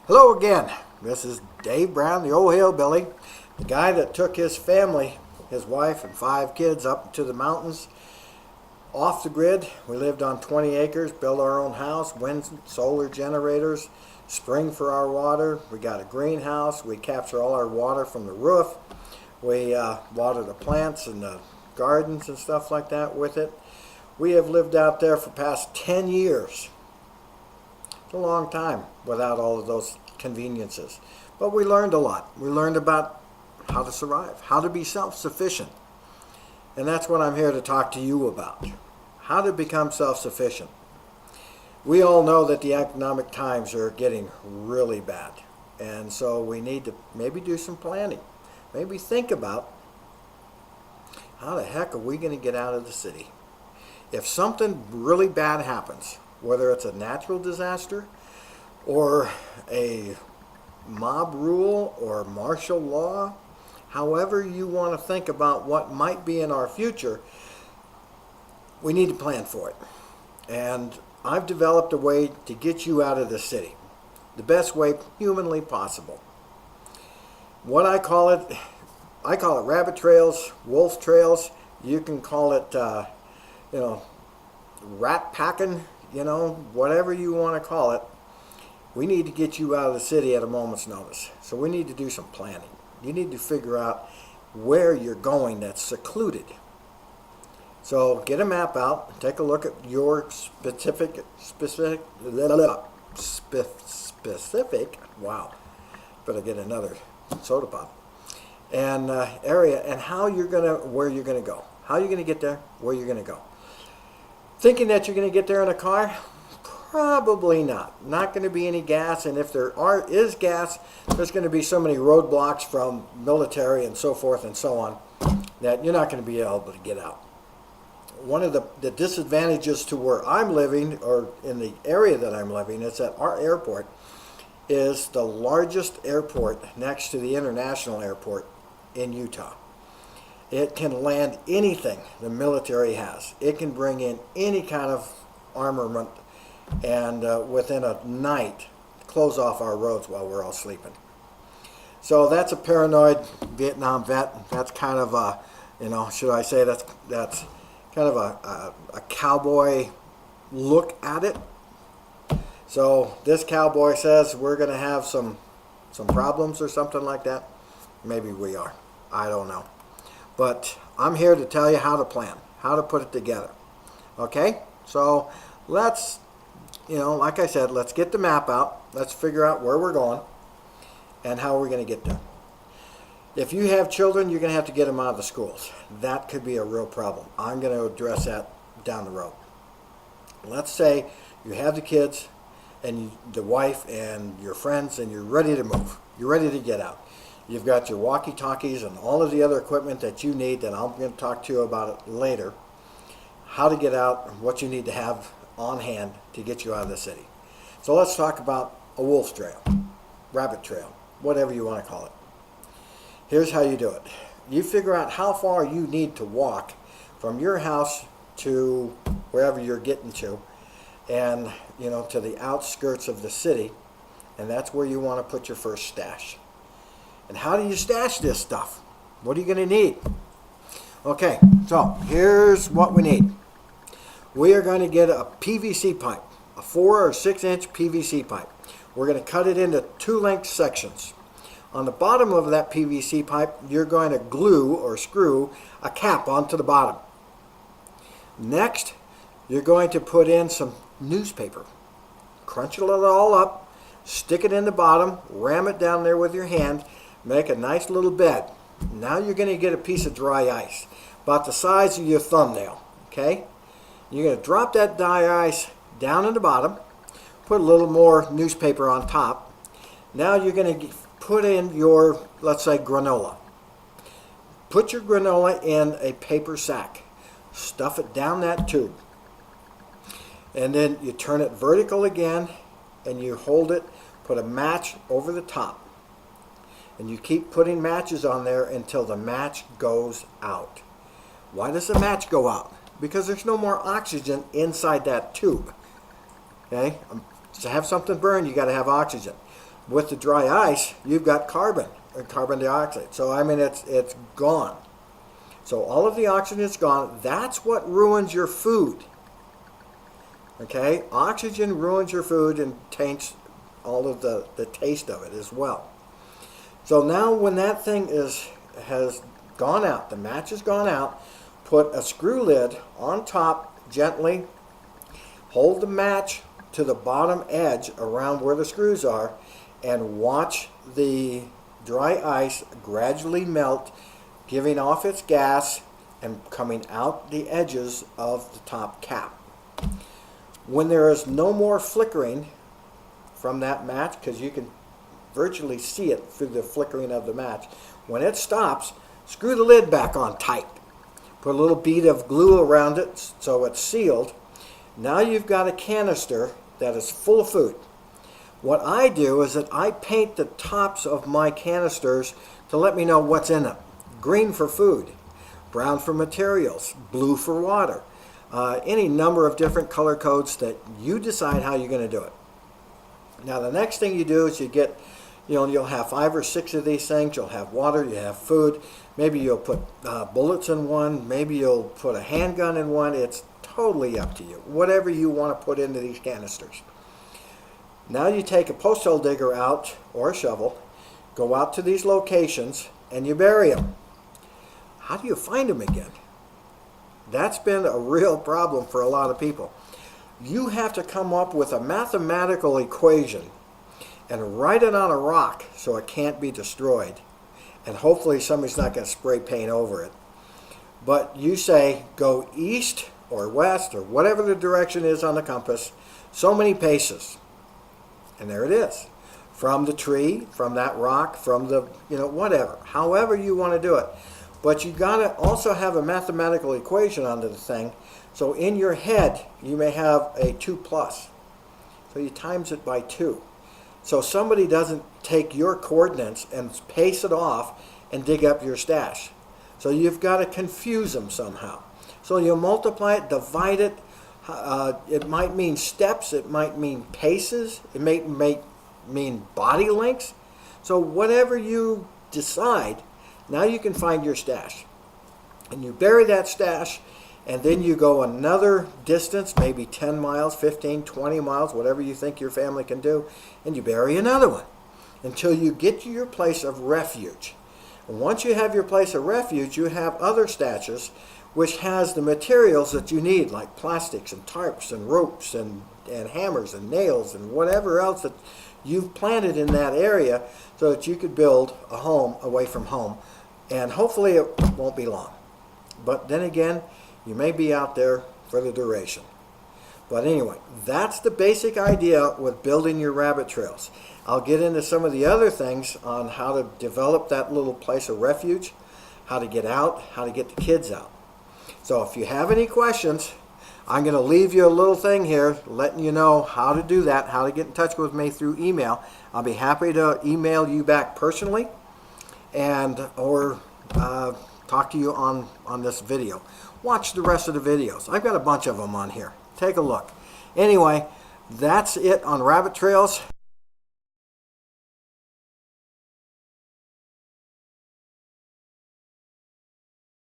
Hello again. This is Dave Brown, the old hillbilly, the guy that took his family, his wife and 5 kids up to the mountains off the grid. We lived on 20 acres, built our own house, wind, solar generators, spring for our water. We got a greenhouse. We capture all our water from the roof. We water the plants and the gardens and stuff like that with it. We have lived out there for past 10 years. It's a long time without all of those conveniences. But we learned a lot. We learned about how to survive, how to be self-sufficient. And that's what I'm here to talk to you about. How to become self-sufficient. We all know that the economic times are getting really bad. And so we need to maybe do some planning. Maybe think about how the heck are we going to get out of the city? If something really bad happens, whether it's a natural disaster or a mob rule or martial law, however you want to think about what might be in our future, we need to plan for it. And I've developed a way to get you out of the city, the best way humanly possible. What I call it rabbit trails, wolf trails. You can call it, rat packing, whatever you want to call it. We need to get you out of the city at a moment's notice. So we need to do some planning. You need to figure out where you're going that's secluded. So get a map out, take a look at your specific, wow, better get another soda pop, and area, and where you're gonna go. How you're gonna get there, where you're gonna go. Thinking that you're gonna get there in a car? Probably not. Not going to be any gas, and if there is gas, there's going to be so many roadblocks from military and so forth and so on that you're not going to be able to get out. One of the disadvantages to where I'm living, or in the area that I'm living, is that our airport is the largest airport next to the international airport in Utah. It can land anything the military has. It can bring in any kind of armament and within a night close off our roads while we're all sleeping. So that's a paranoid Vietnam vet. That's kind of a, should I say that's kind of a cowboy look at it. So this cowboy says we're going to have some problems or something like that. Maybe we are. I don't know. But I'm here to tell you how to plan, how to put it together. Okay? So let's, like I said, let's get the map out. Let's figure out where we're going and how we're going to get there. If you have children, you're going to have to get them out of the schools. That could be a real problem. I'm going to address that down the road. Let's say you have the kids and the wife and your friends, and you're ready to move. You're ready to get out. You've got your walkie-talkies and all of the other equipment that you need that I'm going to talk to you about it later. How to get out, what you need to have on hand to get you out of the city. So let's talk about a wolf trail, rabbit trail, whatever you want to call it. Here's how you do it. You figure out how far you need to walk from your house to wherever you're getting to, and to the outskirts of the city, and that's where you want to put your first stash. And how do you stash this stuff? What are you going to need? Okay, so here's what we need. We are going to get a PVC pipe, a 4 or 6 inch PVC pipe. We're going to cut it into 2-length sections. On the bottom of that PVC pipe, you're going to glue or screw a cap onto the bottom. Next, you're going to put in some newspaper. Crunch it all up, stick it in the bottom, ram it down there with your hand, make a nice little bed. Now you're going to get a piece of dry ice, about the size of your thumbnail, okay? You're going to drop that dry ice down in the bottom, put a little more newspaper on top. Now you're going to put in your, let's say, granola. Put your granola in a paper sack. Stuff it down that tube. And then you turn it vertical again, and you hold it, put a match over the top. And you keep putting matches on there until the match goes out. Why does the match go out? Because there's no more oxygen inside that tube. Okay? To have something burn, you got to have oxygen. With the dry ice, you've got carbon dioxide. So I mean, it's gone. So all of the oxygen is gone. That's what ruins your food. Okay, oxygen ruins your food and taints all of the taste of it as well. So now when that thing has gone out, the match has gone out, put a screw lid on top gently, hold the match to the bottom edge around where the screws are, and watch the dry ice gradually melt, giving off its gas and coming out the edges of the top cap. When there is no more flickering from that match, because you can virtually see it through the flickering of the match, when it stops, screw the lid back on tight. Put a little bead of glue around it so it's sealed. Now you've got a canister that is full of food. What I do is that I paint the tops of my canisters to let me know what's in them. Green for food, brown for materials, blue for water. Any number of different color codes that you decide how you're going to do it. Now the next thing you do is you'll have 5 or 6 of these things. You'll have water, you have food. Maybe you'll put bullets in one. Maybe you'll put a handgun in one. It's totally up to you. Whatever you want to put into these canisters. Now you take a post hole digger out or a shovel, go out to these locations, and you bury them. How do you find them again? That's been a real problem for a lot of people. You have to come up with a mathematical equation and write it on a rock so it can't be destroyed. And hopefully somebody's not going to spray paint over it. But you say go east or west or whatever the direction is on the compass, so many paces. And there it is. From the tree, from that rock, from the, whatever. However you want to do it. But you got to also have a mathematical equation onto the thing. So in your head, you may have a 2 plus. So you times it by 2. So somebody doesn't take your coordinates and pace it off and dig up your stash. So you've got to confuse them somehow. So you multiply it, divide it. It might mean steps. It might mean paces. It may mean body lengths. So whatever you decide, now you can find your stash. And you bury that stash, and then you go another distance, maybe 10 miles, 15, 20 miles, whatever you think your family can do, and you bury another one until you get to your place of refuge. And once you have your place of refuge, you have other stashes which has the materials that you need, like plastics and tarps and ropes and hammers and nails and whatever else that you've planted in that area so that you could build a home away from home. And hopefully it won't be long. But then again, you may be out there for the duration. But anyway, that's the basic idea with building your rabbit trails. I'll get into some of the other things on how to develop that little place of refuge, how to get out, how to get the kids out. So if you have any questions, I'm going to leave you a little thing here letting you know how to do that, how to get in touch with me through email. I'll be happy to email you back personally or talk to you on this video. Watch the rest of the videos. I've got a bunch of them on here. Take a look. Anyway, that's it on rabbit trails.